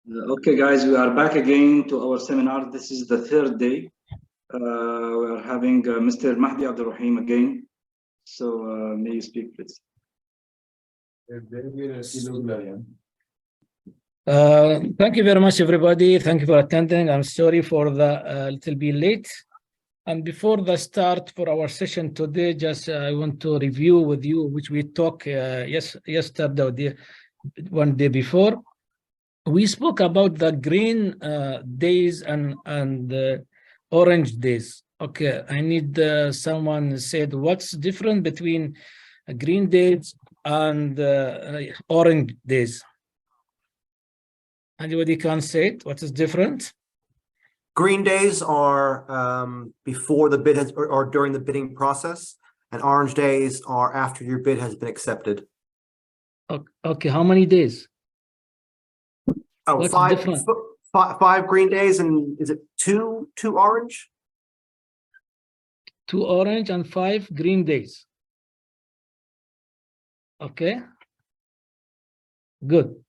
Okay, guys, we are back again to our seminar. This is the third day. We are having Mr. Mahdi Abdul Rahim again. So may you speak, please. Thank you very much, everybody. Thank you for attending. I'm sorry for the little bit late. And before the start for our session today, just I want to review with you, which we talked yesterday, one day before. We spoke about the green days and orange days. Okay, I need someone said what's different between green days and orange days. Anybody can say it? What is different? Green days are before the bid has or during the bidding process, and orange days are after your bid has been accepted. Okay, how many days? Oh, What's five, different? five green days, and is it two orange? 2 orange and 5 green days. Okay, good.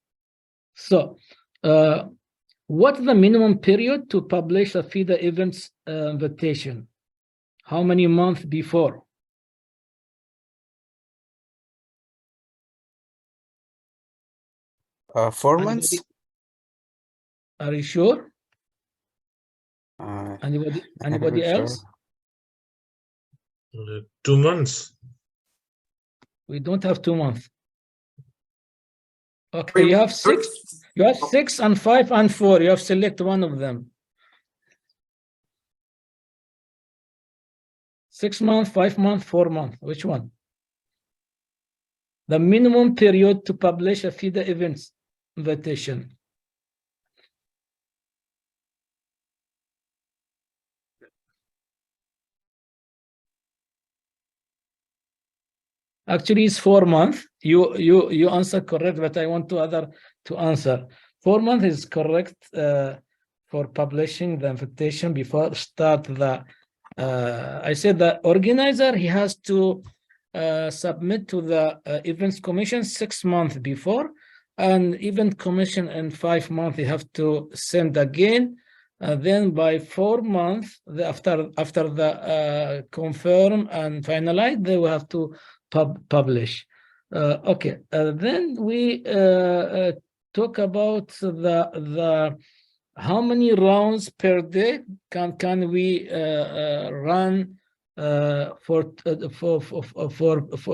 So, what's the minimum period to publish a FIDA events invitation? How many months before? Four months. Are you sure? Anybody else? Sure. 2 months. We don't have 2 months. Okay, you have 6. You have 6 and 5 and 4. You have select one of them. 6 months, 5 months, 4 months. Which one? The minimum period to publish a FIDA events invitation. Actually, it's 4 months. You answer correct, but I want to answer. 4 months is correct for publishing the invitation before start the. I said the organizer, he has to submit to the events commission 6 months before, and event commission in 5 months. They have to send again. Then by 4 months, after the confirm and finalize, they will have to publish. Okay, then we talk about the how many rounds per day can we run for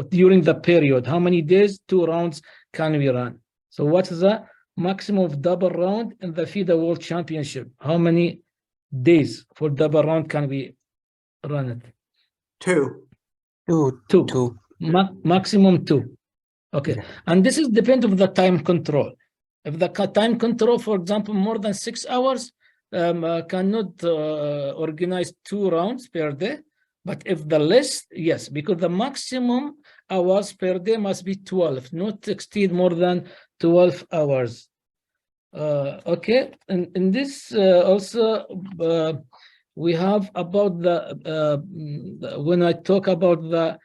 during the period. How many days 2 rounds can we run? So what is the maximum of double round in the FIDA World Championship? How many days for double round can we run it? 2. 2. Maximum 2. Okay, and this is depend of the time control. If the time control, for example, more than 6 hours, cannot organize 2 rounds per day. But if the list, yes, because the maximum hours per day must be 12, not exceed more than 12 hours. Okay, and in this also we have about the when I talk about the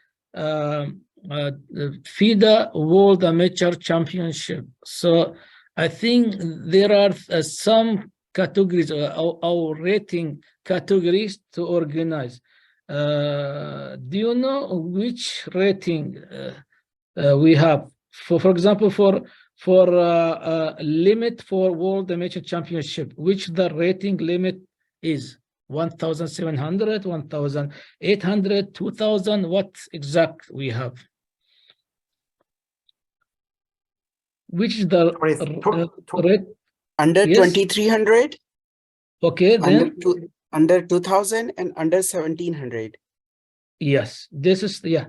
FIDA World Amateur Championship. So I think there are some categories or rating categories to organize. Do you know which rating we have? For example, for limit for World Amateur Championship, which the rating limit is 1,700, 1,800, 2,000. What exact we have? Which is the rate? Under Yes. 2,300. Okay, then Under 2,000 and under 1,700. yes, this is yes.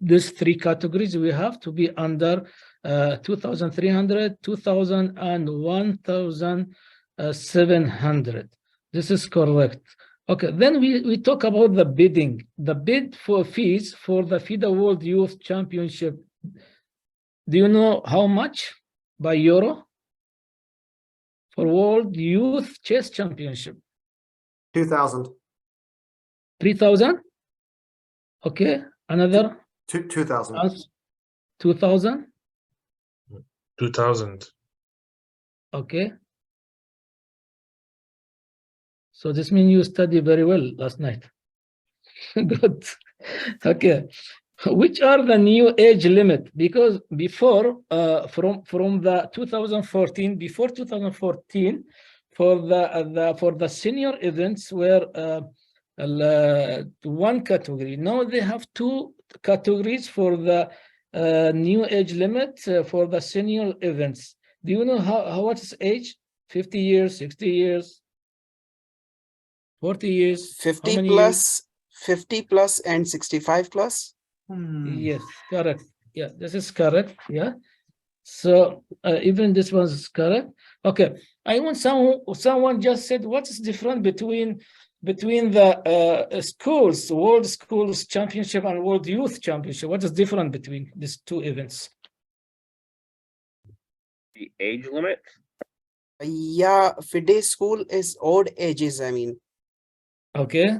These 3 categories we have to be under 2,300, 2,000, and 1,700. This is correct. Okay, then we talk about the bidding. The bid for fees for the FIDA World Youth Championship. Do you know how much by euro for World Youth Chess Championship? 2,000. 3,000. Okay, another 2,000. 2,000. 2,000. Okay. So this means you study very well last night. Good. Okay. Which are the new age limit? Because before, from the 2014, before 2014, for the senior events were one category. Now they have two categories for the new age limit for the senior events. Do you know what is age? 50 years, 60 years, 40 years? How 50 many plus, 50 plus and 65 plus. Yes, correct. Yeah, this is correct. Yeah. So even this one is correct. Okay. I want someone just said what is different between the schools, World Schools Championship and World Youth Championship. What is different between these two events? The age limit? Yeah, FIDE school is odd ages, I mean. Okay.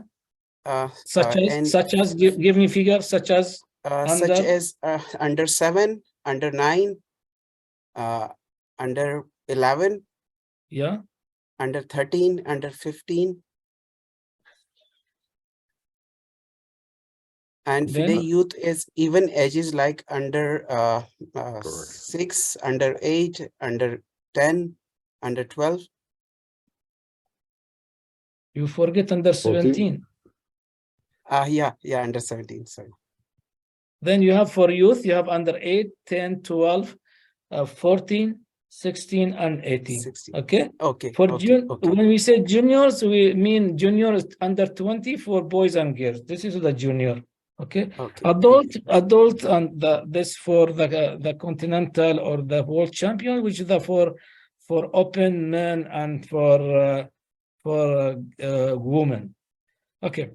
Such as give me figures such as such under as under 7, under 9, under 11, yeah. under 13, under 15. And FIDE Then youth is even ages like under 6, under 8, under 10, under 12. you forget under 17. Yeah, under 17, sorry. Then you have for youth, you have under 8, 10, 12, 14, 16, and 18. 16. Okay. Okay. For okay. when we say juniors, we mean juniors under 20 for boys and girls. This is the junior. Okay. Okay. Adult, and this for the continental or the world champion, which is the for open men and for women. Okay.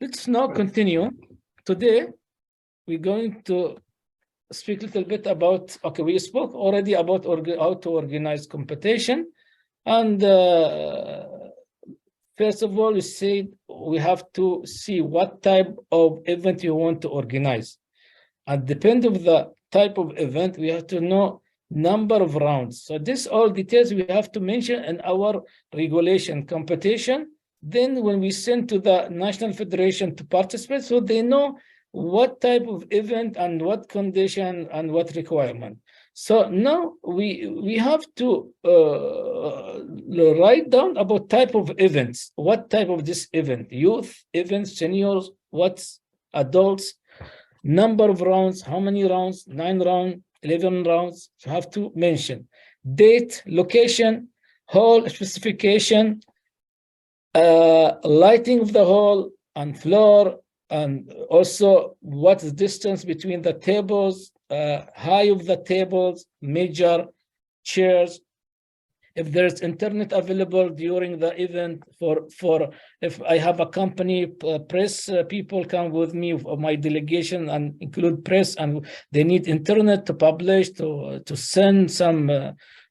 Let's now continue. Today, we're going to speak a little bit about, okay, we spoke already about how to organize competition. And first of all, we said we have to see what type of event you want to organize. And depending on the type of event, we have to know number of rounds. So this all details we have to mention in our regulation competition. Then when we send to the National Federation to participate, so they know what type of event and what condition and what requirement. So now we have to write down about type of events. What type of this event? Youth events, seniors, what's adults, number of rounds, how many rounds, 9 rounds, 11 rounds. You have to mention date, location, hall specification, lighting of the hall and floor, and also what's the distance between the tables, height of the tables, major chairs, if there's internet available during the event for if I have a company, press people come with me, my delegation, and include press, and they need internet to publish, to send some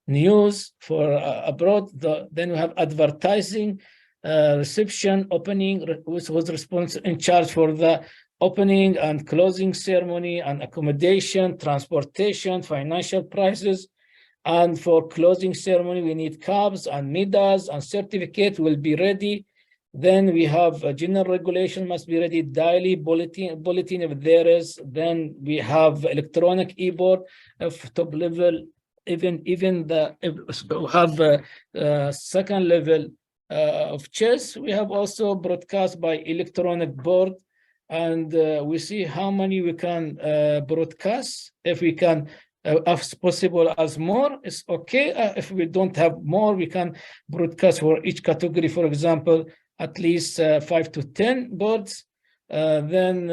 news for abroad. Then we have advertising, reception, opening, which was responsible in charge for the opening and closing ceremony, and accommodation, transportation, financial prices. And for closing ceremony, we need cabs and midas, and certificate will be ready. Then we have a general regulation must be ready, daily bulletin if there is. Then we have electronic e-board of top level, even the have second level of chess. We have also broadcast by electronic board, and we see how many we can broadcast. If we can, as possible as more, it's okay. If we don't have more, we can broadcast for each category, for example, at least 5 to 10 boards. Then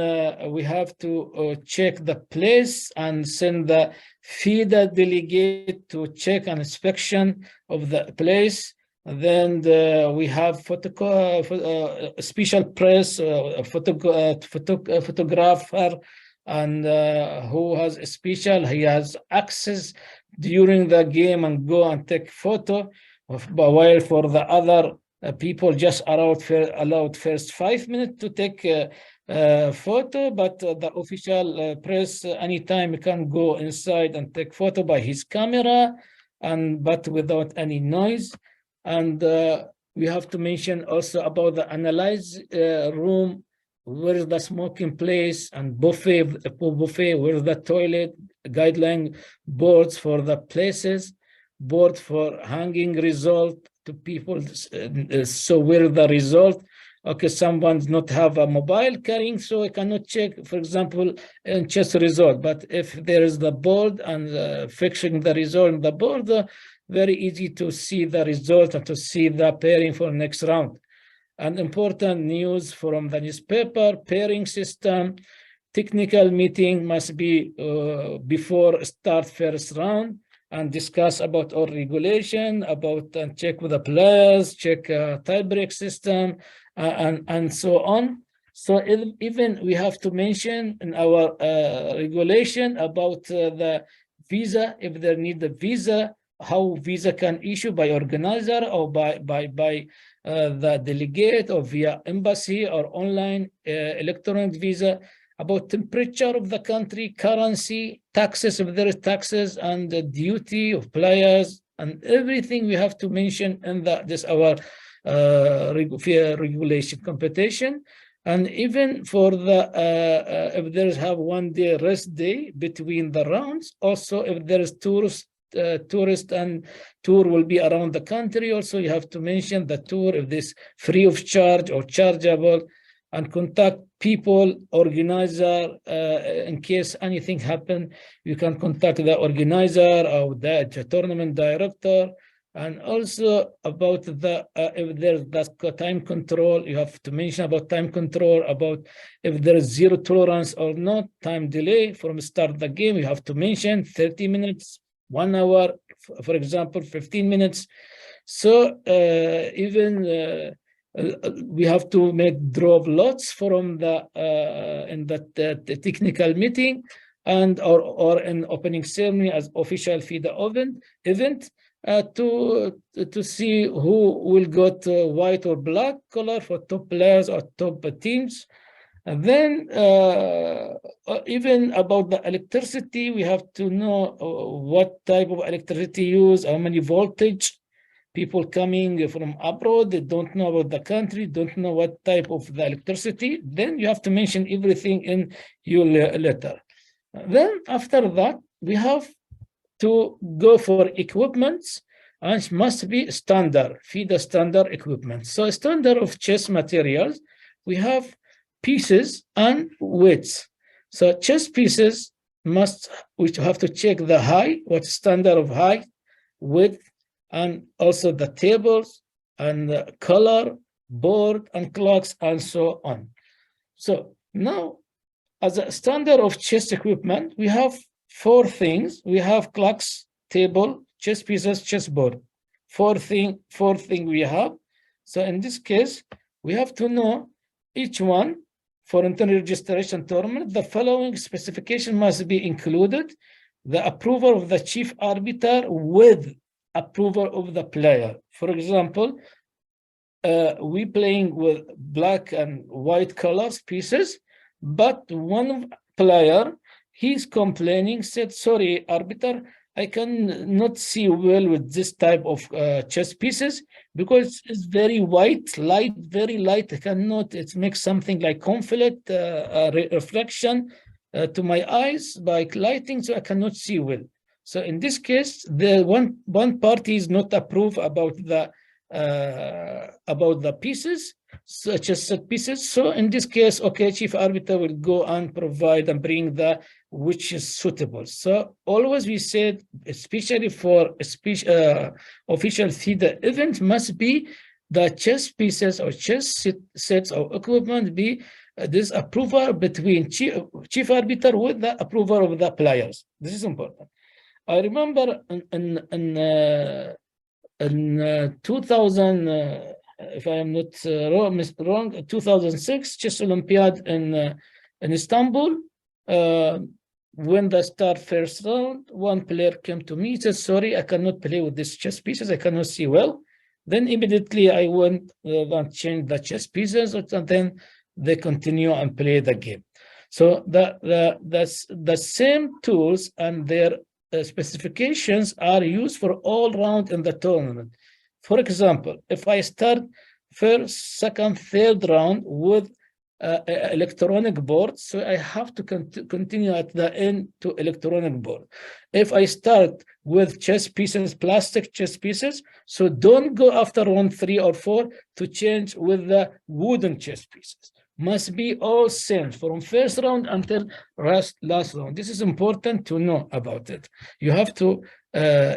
we have to check the place and send the FIDE delegate to check an inspection of the place. Then we have special press, photographer, and who has a special, he has access during the game and go and take photo, while for the other people just allowed first 5 minutes to take photo, but the official press anytime can go inside and take photo by his camera. but without any noise. And we have to mention also about the analyze room, where is the smoking place, and buffet, where is the toilet, guideline boards for the places, board for hanging result to people. So where is the result? Okay, someone's not have a mobile carrying, so I cannot check, for example, in chess result. But if there is the board and fixing the result in the board, very easy to see the result and to see the pairing for next round. And important news from the newspaper, pairing system, technical meeting must be before start first round, and discuss about all regulation, about and check with the players, check tiebreak system, and so on. So even we have to mention in our regulation about the visa, if they need the visa, how visa can issue by organizer or by the delegate or via embassy or online electronic visa, about temperature of the country, currency, taxes, if there is taxes, and the duty of players, and everything we have to mention in this our regulation competition. And even for the if there is have 1 day rest day between the rounds, also if there is tourist and tour will be around the country, also you have to mention the tour if this free of charge or chargeable, and contact people, organizer, in case anything happen, you can contact the organizer or the tournament director. And also about the if there's the time control, you have to mention about time control, about if there is zero tolerance or not, time delay from start the game, you have to mention 30 minutes, 1 hour, for example, 15 minutes. So even we have to make draw of lots from the in the technical meeting, and or in opening ceremony as official FIDE event to see who will got white or black color for top players or top teams. And then even about the electricity, we have to know what type of electricity use, how many voltage. People coming from abroad, they don't know about the country, don't know what type of the electricity. Then you have to mention everything in your letter. Then after that, we have to go for equipments, and it must be standard, FIDE standard equipment. So standard of chess materials, we have pieces and weights. So chess pieces we have to check the height, what standard of height, width, and also the tables and the color, board and clocks, and so on. So now, as a standard of chess equipment, we have 4 things. We have clocks, table, chess pieces, chessboard. 4 thing we have. So in this case, we have to know each one for internal registration tournament. The following specification must be included: the approval of the chief arbiter with approval of the player. For example, we playing with black and white colors pieces, but one player, he's complaining, said, sorry, arbiter, I can not see well with this type of chess pieces because it's very white, light, very light. I cannot, it makes something like conflict, reflection to my eyes by lighting, so I cannot see well. So in this case, the one party is not approved about the pieces, such as set pieces. So in this case, okay, chief arbiter will go and provide and bring the which is suitable. So always we said, especially for official FIDE event, must be the chess pieces or chess sets or equipment be this approval between chief arbiter with the approval of the players. This is important. I remember in 2000, if I am not wrong, 2006 Chess Olympiad in Istanbul. When the start first round, one player came to me, said, sorry, I cannot play with these chess pieces, I cannot see well. Then immediately I went and changed the chess pieces, and then they continue and play the game. So the same tools and their specifications are used for all round in the tournament. For example, if I start first, second, third round with electronic board, so I have to continue at the end to electronic board. If I start with chess pieces, plastic chess pieces, so don't go after round 3 or 4 to change with the wooden chess pieces. Must be all same from first round until last round. This is important to know about it. You have to,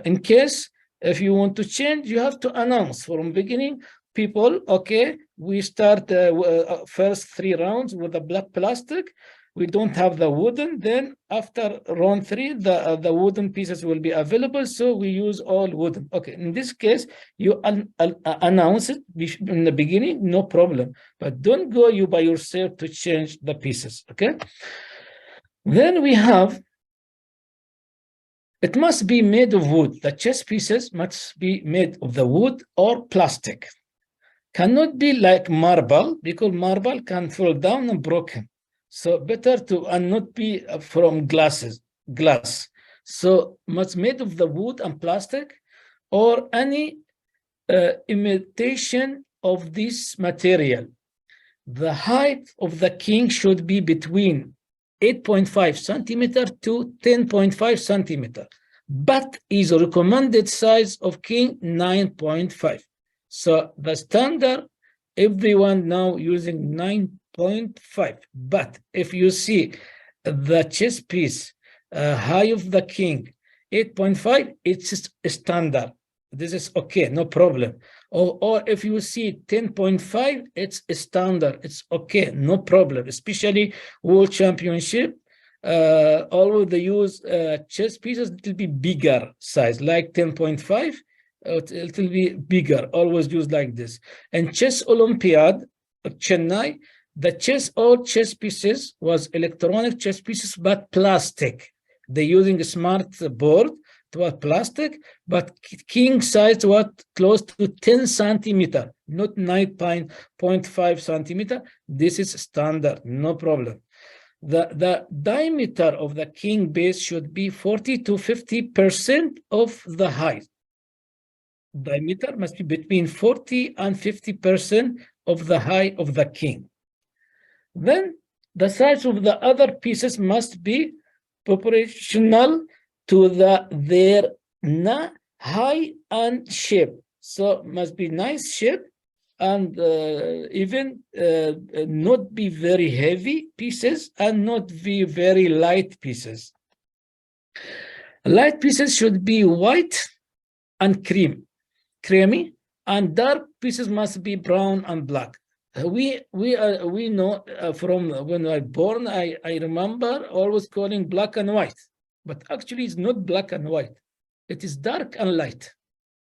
in case if you want to change, you have to announce from beginning. People, okay, we start first 3 rounds with the black plastic. We don't have the wooden. Then after round 3, the wooden pieces will be available. So we use all wooden. Okay, in this case, you announce it in the beginning, no problem. But don't go you by yourself to change the pieces. Okay. Then we have. It must be made of wood. The chess pieces must be made of the wood or plastic. Cannot be like marble, because marble can fall down and broken. So better to and not be from glass. So must made of the wood and plastic or any imitation of this material. The height of the king should be between 8.5 centimeter to 10.5 centimeter, but is a recommended size of king 9.5. So the standard, everyone now using 9.5. But if you see the chess piece, high of the king, 8.5, it's standard. This is okay, no problem. Or if you see 10.5, it's standard. It's okay, no problem. Especially World Championship, always they use chess pieces. It will be bigger size, like 10.5. It will be bigger, always used like this. And Chess Olympiad of Chennai, all chess pieces was electronic chess pieces, but plastic. They're using a smart board, it was plastic, but king size was close to 10 centimeter, not 9.5 centimeter. This is standard, no problem. The diameter of the king base should be 40 to 50% of the height. Diameter must be between 40 and 50% of the height of the king. Then the size of the other pieces must be proportional to their height and shape. So must be nice shape and even not be very heavy pieces and not be very light pieces. Light pieces should be white and creamy, and dark pieces must be brown and black. We know from when I born, I remember always calling black and white, but actually it's not black and white. It is dark and light.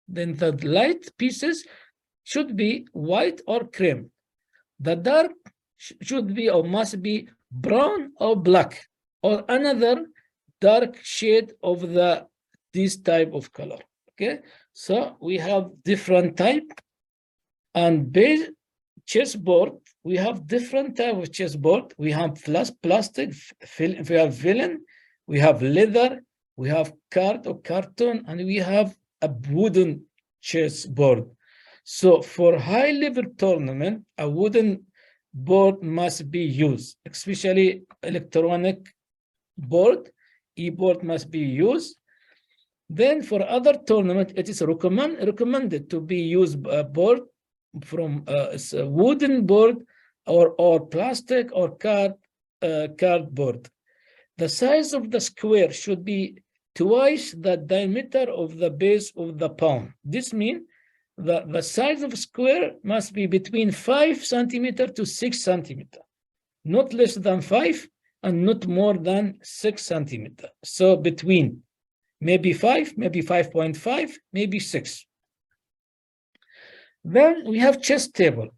Then the light pieces should be white or cream. The dark should be or must be brown or black or another dark shade of this type of color. Okay, so we have different type, and base chessboard, we have different type of chessboard. We have plastic, we have villain, we have leather, we have card or carton, and we have a wooden chessboard. So for high level tournament, a wooden board must be used, especially electronic board, e-board must be used. Then for other tournament, it is recommended to be used a board from a wooden board or plastic or cardboard. The size of the square should be twice the diameter of the base of the pawn. This means the size of square must be between 5 centimeter to 6 centimeter, not less than 5 and not more than 6 centimeter. So between maybe 5, maybe 5.5, maybe 6. Then we have chess table.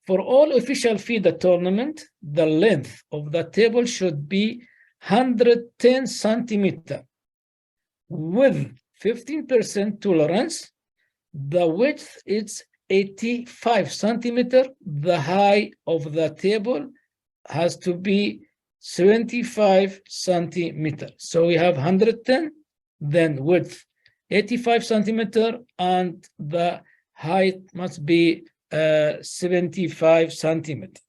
For all official FIDE tournament, the length of the table should be 110 centimeter with 15% tolerance. The width is 85 centimeter. The height of the table has to be 75 centimeter. So we have 110 then width 85 centimeter, and the height must be 75 centimeter.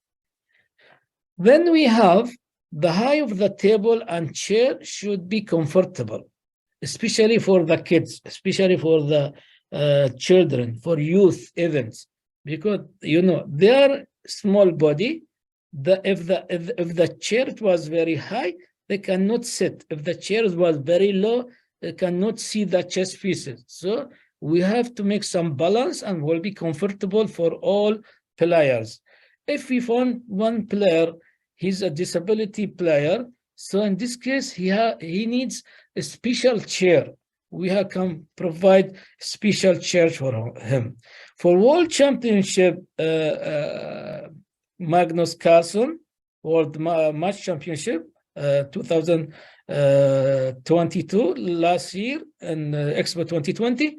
Then we have the height of the table and chair should be comfortable, especially for the kids, especially for the children, for youth events, because they are small body. If the chair was very high, they cannot sit. If the chair was very low, they cannot see the chess pieces. So we have to make some balance and will be comfortable for all players. If we found one player, he's a disability player, so in this case, he needs a special chair. We can provide special chairs for him. For World Championship, Magnus Carlsen, World Match Championship, 2022, last year in Expo 2020,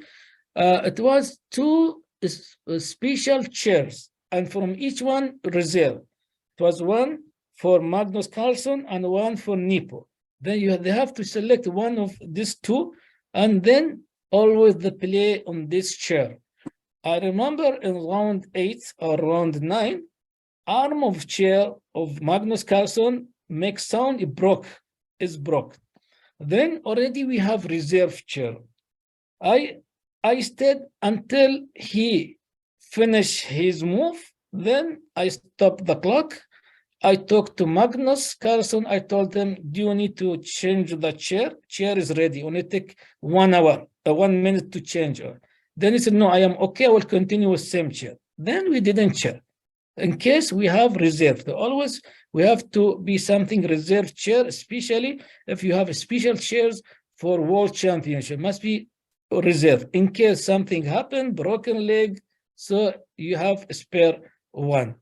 it was 2 special chairs, and from each one reserve. It was one for Magnus Carlsen and one for Nepo. Then they have to select one of these 2, and then always the play on this chair. I remember in round 8 or round 9, arm of chair of Magnus Carlsen makes sound, it broke. Then already we have reserve chair. I stayed until he finished his move. Then I stopped the clock. I talked to Magnus Carlsen. I told him, do you need to change the chair? Chair is ready. Only take 1 hour, 1 minute to change. Then he said, no, I am okay. I will continue with same chair. Then we didn't chair. In case we have reserve, always we have to be something reserve chair, especially if you have special chairs for World Championship, must be reserved in case something happened, broken leg, so you have a spare one.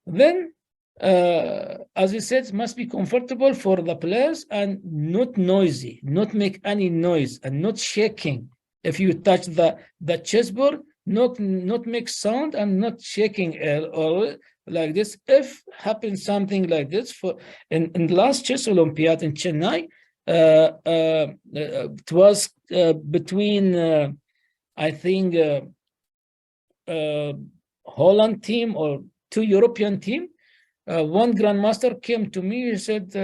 Then, as we said, it must be comfortable for the players and not noisy, not make any noise and not shaking. If you touch the chessboard, not make sound and not shaking or like this. If happens something like this, in last chess Olympiad in Chennai, it was between I think Holland team or 2 European team. One grandmaster came to me. He said,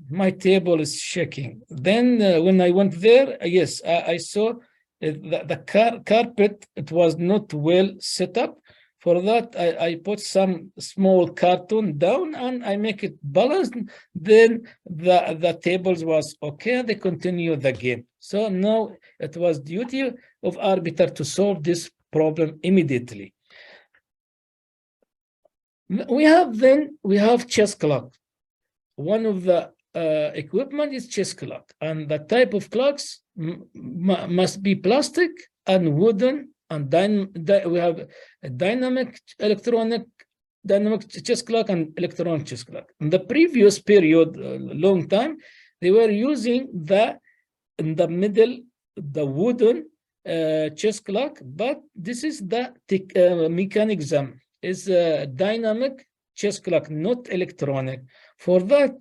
"My table is shaking." Then when I went there, yes, I saw the carpet. It was not well set up. For that, I put some small cartoon down and I make it balanced. Then the tables was okay. They continue the game. So now it was duty of arbiter to solve this problem immediately. We have chess clock. One of the equipment is chess clock, and the type of clocks must be plastic and wooden. And we have a dynamic chess clock and electronic chess clock. In the previous period, long time, they were using in the middle, the wooden chess clock, but this is the mechanism. Is a dynamic chess clock, not electronic. For that,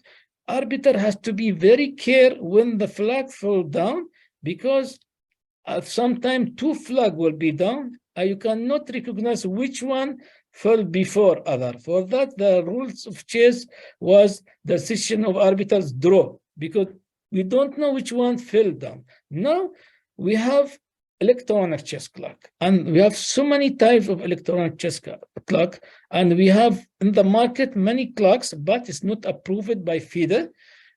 arbiter has to be very careful when the flag fall down, because sometimes 2 flags will be down, and you cannot recognize which one fell before other. For that, the rules of chess was the decision of arbiters draw, because we don't know which one fell down. Now we have electronic chess clock, and we have so many types of electronic chess clock, and we have in the market many clocks, but it's not approved by FIDE.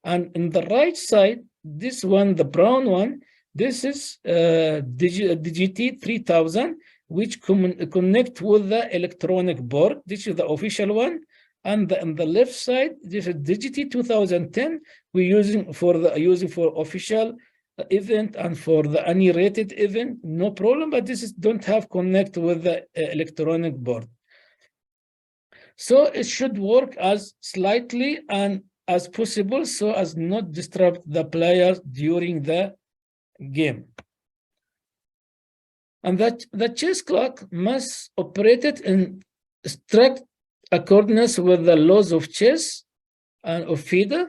And in the right side, this one, the brown one, this is DGT 3000, which connect with the electronic board. This is the official one. And on the left side, this is DGT 2010. We're using for official event and for the unrated event, no problem, but this is don't have connect with the electronic board. So it should work as slightly and as possible so as not disrupt the players during the game. And that the chess clock must operate it in strict accordance with the laws of chess and of FIDE.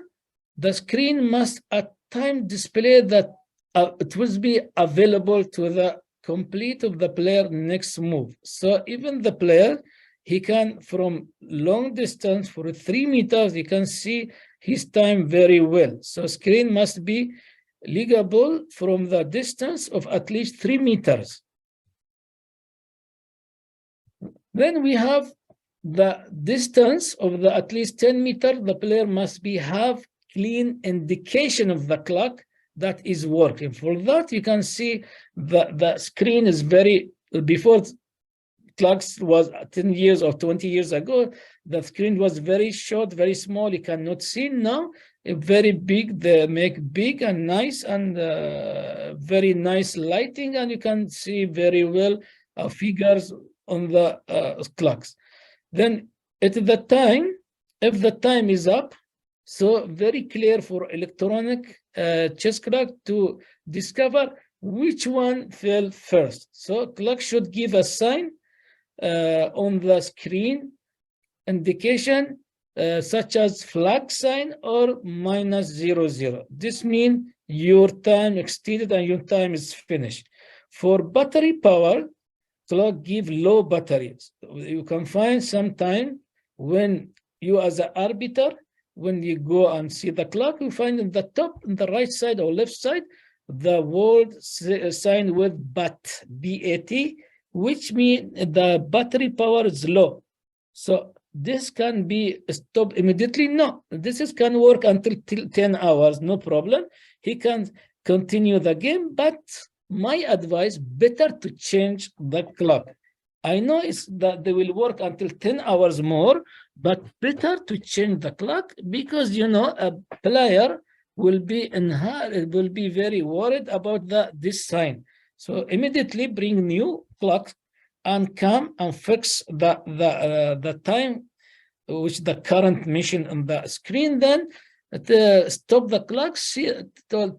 The screen must at time display the it will be available to the complete of the player next move. So even the player, he can from long distance for 3 meters, he can see his time very well. So screen must be legible from the distance of at least 3 meters. Then we have the distance of the at least 10 meters. The player must have clean indication of the clock that is working. For that, you can see the screen is very, before clocks was 10 years or 20 years ago, the screen was very short, very small. You cannot see. Now very big. They make big and nice and very nice lighting, and you can see very well figures on the clocks. Then at the time, if the time is up, so very clear for electronic chess clock to discover which one fell first. So clock should give a sign on the screen indication such as flag sign or -00. This means your time exceeded and your time is finished. For battery power, clock give low batteries. You can find sometime when you as an arbiter, when you go and see the clock, you find in the top, on the right side or left side, the word sign with BAT, B-A-T, which means the battery power is low. So this can be stopped immediately. No, this can work until 10 hours, no problem. He can continue the game, but my advice, better to change the clock. I know it's that they will work until 10 hours more, but better to change the clock because, you know, a player will be very worried about this sign. So immediately bring new clock and come and fix the time which the current mission on the screen. Then stop the clock.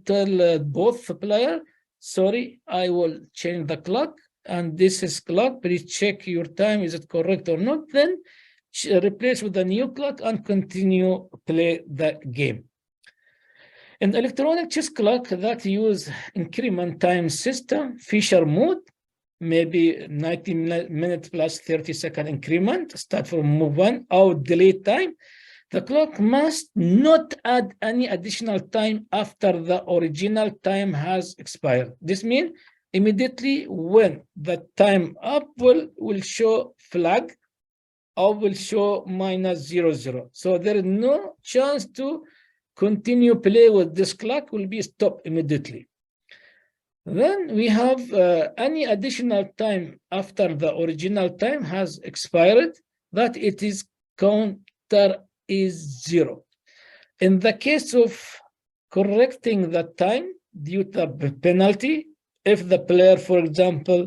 Tell both player, sorry, I will change the clock, and this is clock. Please check your time. Is it correct or not? Then replace with the new clock and continue play the game. In electronic chess clock that use increment time system, Fisher mode, maybe 90 minutes plus 30-second increment, start from move 1, or delay time. The clock must not add any additional time after the original time has expired. This means immediately when the time up will show flag or will show -00. So there is no chance to continue play with this clock, will be stopped immediately. Then we have any additional time after the original time has expired, that it is counter is 0. In the case of correcting the time due to the penalty, if the player, for example,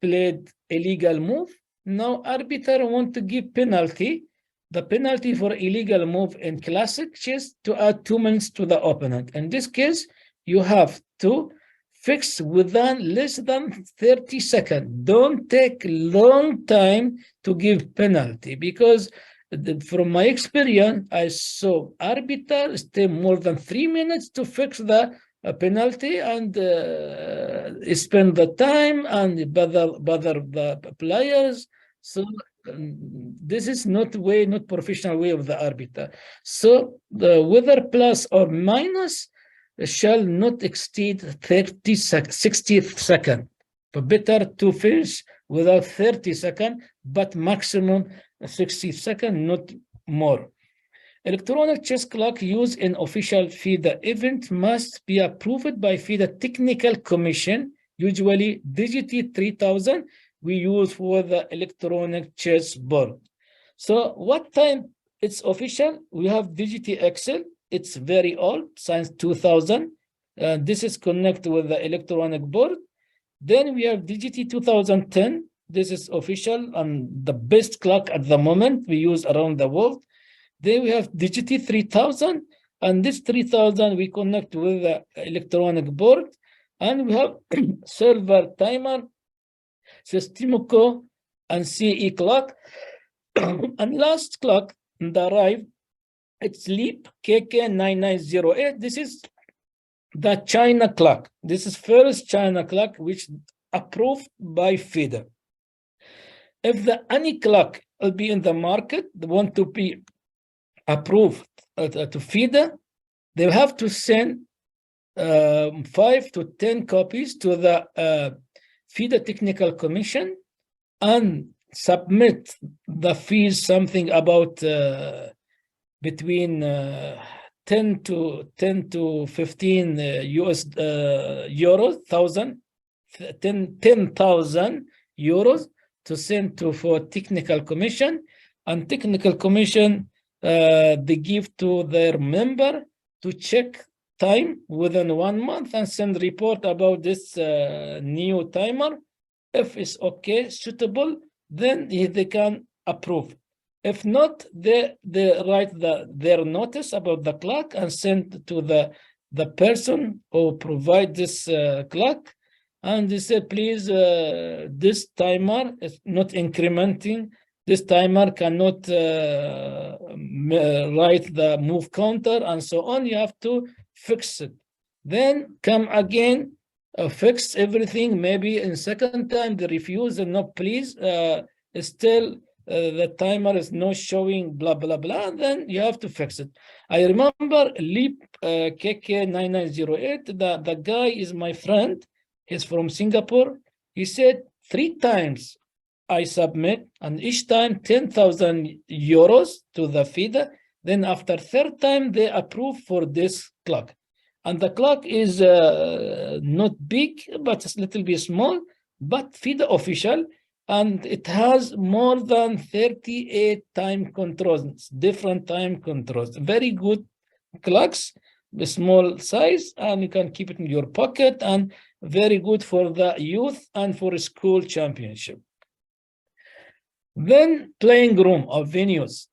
played illegal move, now arbiter want to give penalty. The penalty for illegal move in classic chess to add 2 minutes to the opponent. In this case, you have to fix within less than 30 seconds. Don't take long time to give penalty, because from my experience, I saw arbiter stay more than 3 minutes to fix the penalty and spend the time and bother the players. So this is not professional way of the arbiter. So the whether plus or minus shall not exceed 60 seconds. But better to finish without 30 seconds, but maximum 60 seconds, not more. Electronic chess clock used in official FIDE event must be approved by FIDE Technical Commission, usually DGT 3000 we use for the electronic chess board. So what time it's official? We have DGT Excel. It's very old, since 2000. This is connected with the electronic board. Then we have DGT 2010. This is official and the best clock at the moment we use around the world. Then we have DGT 3000, and this 3000 we connect with the electronic board, and we have server timer, Systemico, and CE clock. And last clock that arrived, it's Leap KK9908. This is the China clock. This is first China clock which approved by FIDE. If any clock will be in the market, they want to be approved to FIDE, they have to send 5 to 10 copies to the FIDE Technical Commission and submit the fees, something about between 10 to 15 US euros, 10,000 euros to send to for technical commission, and technical commission they give to their member to check time within 1 month and send report about this new timer. If it's okay, suitable, then they can approve. If not, they write their notice about the clock and send to the person who provide this clock, and they say, please, this timer is not incrementing. This timer cannot write the move counter and so on. You have to fix it. Then come again, fix everything. Maybe in second time they refuse and no, please, still the timer is not showing blah blah blah, and then you have to fix it. I remember Leap KK9908, the guy is my friend, he's from Singapore. He said 3 times I submit, and each time 10,000 euros to the FIDE. Then after 3rd time they approve for this clock, and the clock is not big, but it's a little bit small, but FIDE official, and it has more than 38 time controls, different time controls. Very good clocks, the small size, and you can keep it in your pocket, and very good for the youth and for a school championship. Then playing room or venues.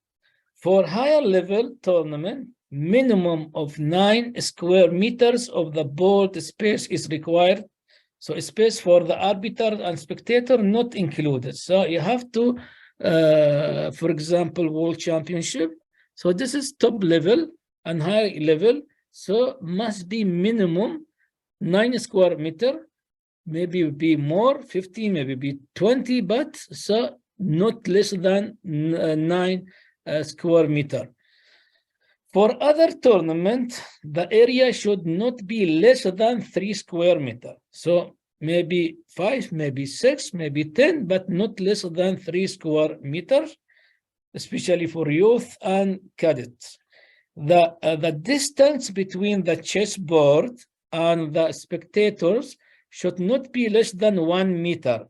For higher level tournament, minimum of 9 square meters of the board space is required. So space for the arbiter and spectator not included. So you have to, for example, World Championship. So this is top level and high level. So must be minimum 9 square meter, maybe be more, 15, maybe be 20, but so not less than 9 square meter. For other tournament, the area should not be less than 3 square meter. So maybe 5, maybe 6, maybe 10, but not less than 3 square meters, especially for youth and cadets. The distance between the chessboard and the spectators should not be less than 1 meter.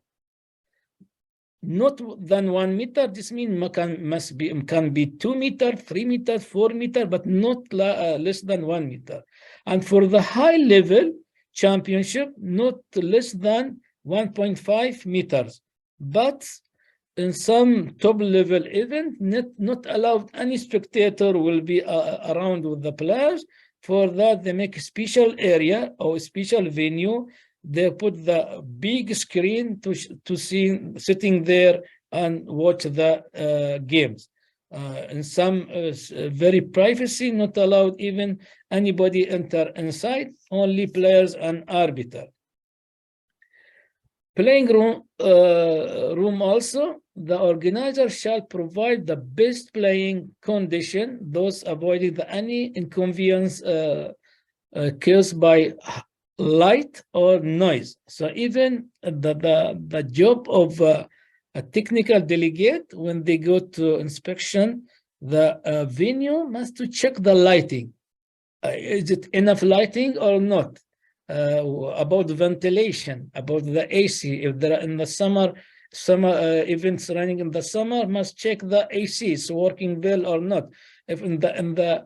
Not than 1 meter, this means can be 2 meters, 3 meters, 4 meters, but not less than 1 meter. And for the high level championship, not less than 1.5 meters. But in some top level event, not allowed any spectator will be around with the players. For that, they make a special area or a special venue. They put the big screen to see sitting there and watch the games. In some very privacy, not allowed even anybody enter inside, only players and arbiter. Playing room also, the organizer shall provide the best playing condition, those avoiding any inconvenience caused by light or noise. So even the job of a technical delegate, when they go to inspection, the venue must to check the lighting. Is it enough lighting or not? About ventilation, about the AC. If there are in the summer events running in the summer, must check the AC is working well or not. If in the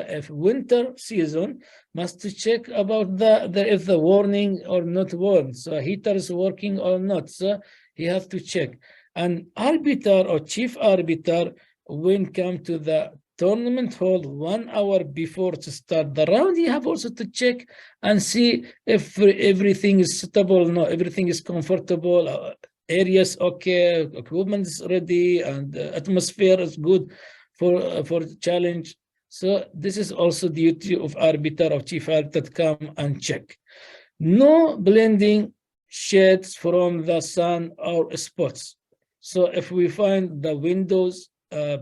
if winter season, must to check about if the warning or not warning. So heater is working or not. So you have to check. And arbiter or chief arbiter, when come to the tournament hall 1 hour before to start the round, you have also to check and see if everything is suitable, no, everything is comfortable, areas okay, equipment is ready, and the atmosphere is good for the challenge. So this is also duty of arbiter, of chief arbiter, to come and check. No blending shades from the sun or spots. So if we find the windows,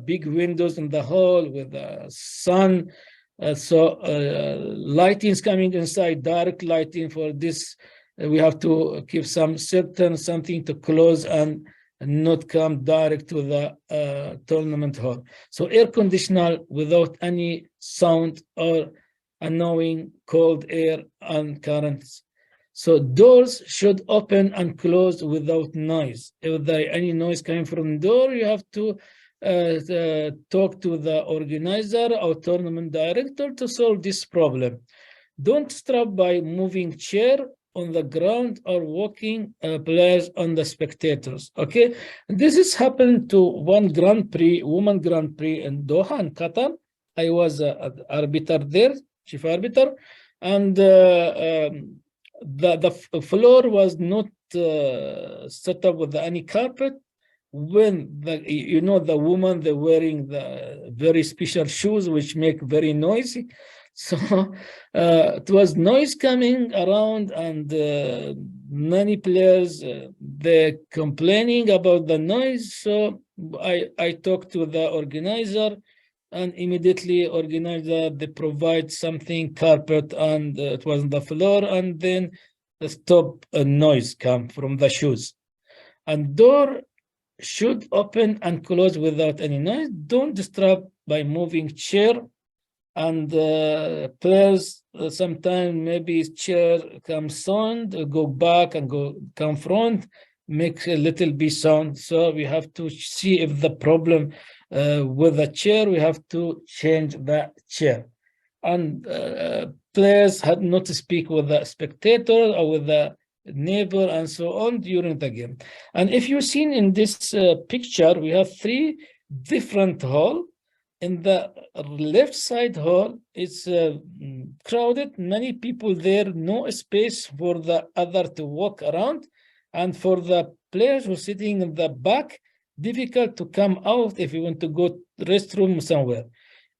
big windows in the hall with the sun, lighting is coming inside, direct lighting for this, we have to keep something to close and not come direct to the tournament hall. So air conditioner without any sound or annoying cold air and currents. So doors should open and close without noise. If there any noise coming from the door, you have to talk to the organizer or tournament director to solve this problem. Don't stop by moving chair on the ground or walking players on the spectators. Okay, this has happened to one Grand Prix, woman Grand Prix in Doha in Qatar. I was an arbiter there, chief arbiter, and the floor was not set up with any carpet. When the woman, they're wearing the very special shoes which make very noisy. So it was noise coming around, and many players they're complaining about the noise. So I talked to the organizer, and immediately organizer they provide something carpet, and it was on the floor, and then the stop noise come from the shoes. And door should open and close without any noise. Don't disturb by moving chair. And players sometimes maybe chair comes sound, go back and come front, make a little bit sound. So we have to see if the problem with the chair, we have to change the chair. And players had not to speak with the spectator or with the neighbor and so on during the game. And if you've seen in this picture, we have 3 different halls. In the left side hall, it's crowded, many people there, no space for the other to walk around. And for the players who are sitting in the back, difficult to come out if you want to go to the restroom somewhere.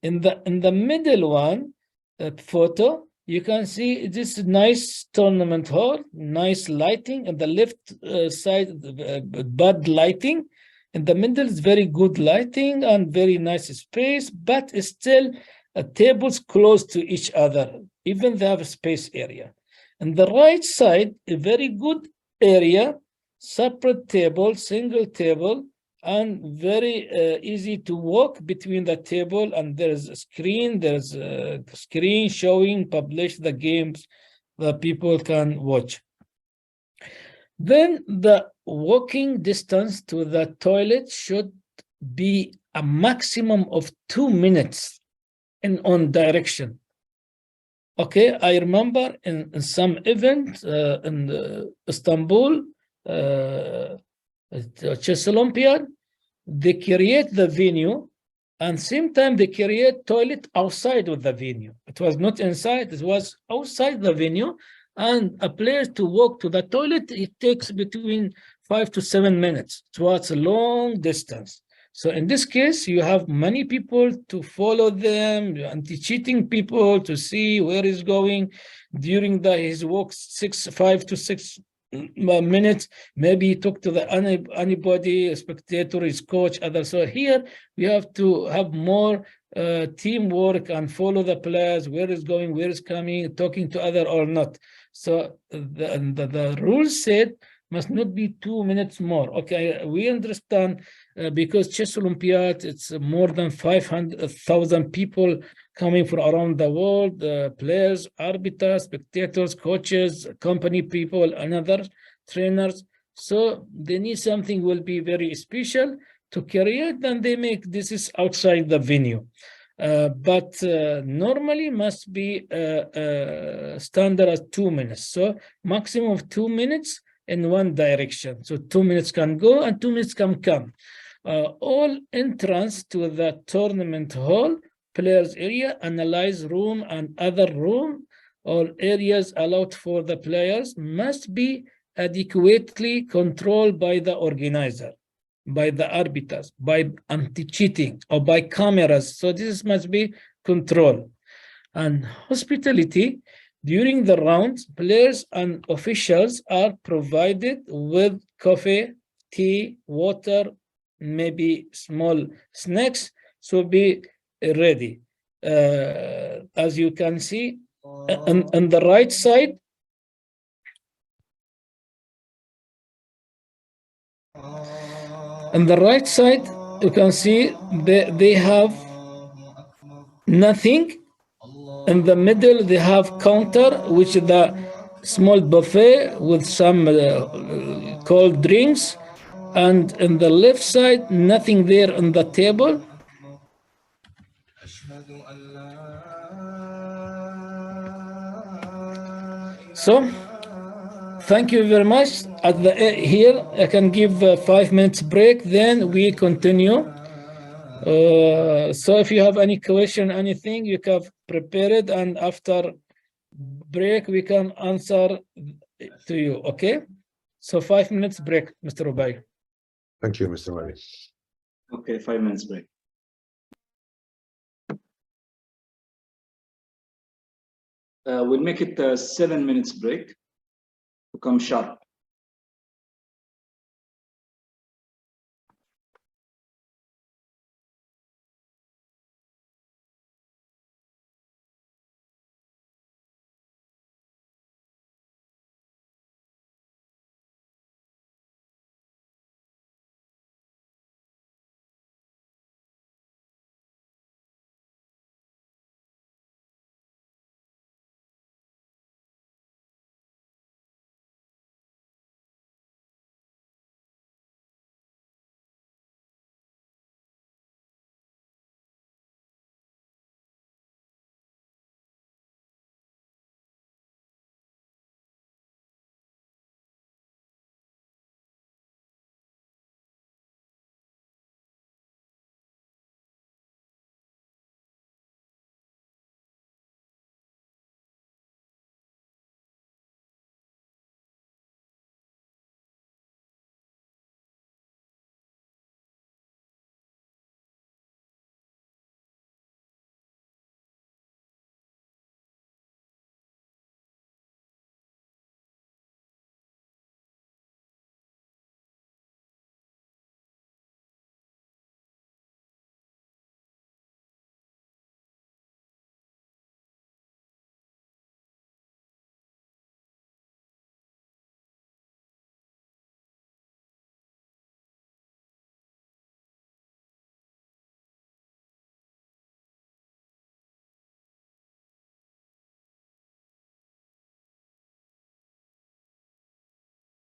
In the middle one, photo, you can see this nice tournament hall, nice lighting. On the left side, bad lighting. In the middle is very good lighting and very nice space, but still tables close to each other, even they have a space area. On the right side, a very good area, separate table, single table, and very easy to walk between the table, and there's a screen showing, publish the games that people can watch. Then the walking distance to the toilet should be a maximum of 2 minutes in on direction. Okay, I remember in some event in Istanbul, Chess Olympiad, they create the venue, and same time they create toilet outside of the venue. It was not inside, it was outside the venue. And a player to walk to the toilet, it takes between 5 to 7 minutes. So it's a long distance. So in this case, you have many people to follow them, anti-cheating people to see where he's going during his walk, 5 to 6 minutes. Maybe he talk to anybody, a spectator, his coach, others. So here we have to have more teamwork and follow the players, where is going, where is coming, talking to other or not. So the rule said must not be 2 minutes more. Okay, we understand because Chess Olympiad, it's more than 500,000 people coming from around the world, players, arbiters, spectators, coaches, company people, and other trainers. So they need something will be very special to create, and they make this is outside the venue. But normally must be standard as 2 minutes. So maximum of 2 minutes in one direction. So 2 minutes can go and 2 minutes can come. All entrance to the tournament hall, players area, analyze room and other room, all areas allowed for the players must be adequately controlled by the organizer, by the arbiters, by anti-cheating, or by cameras. So this must be control. And hospitality, during the rounds, players and officials are provided with coffee, tea, water, maybe small snacks, so be ready. As you can see, on the right side, you can see they have nothing. In the middle, they have counter, which is the small buffet with some cold drinks. And in the left side, nothing there on the table. So, thank you very much. At the here, I can give a 5 minutes break, then we continue. So if you have any question, anything, you can prepare it, and after break, we can answer to you, okay? So 5 minutes break, Mr. Ubay. Thank you, Mr. Wali. Okay, 5 minutes break. We'll make it 7 minutes break to come sharp.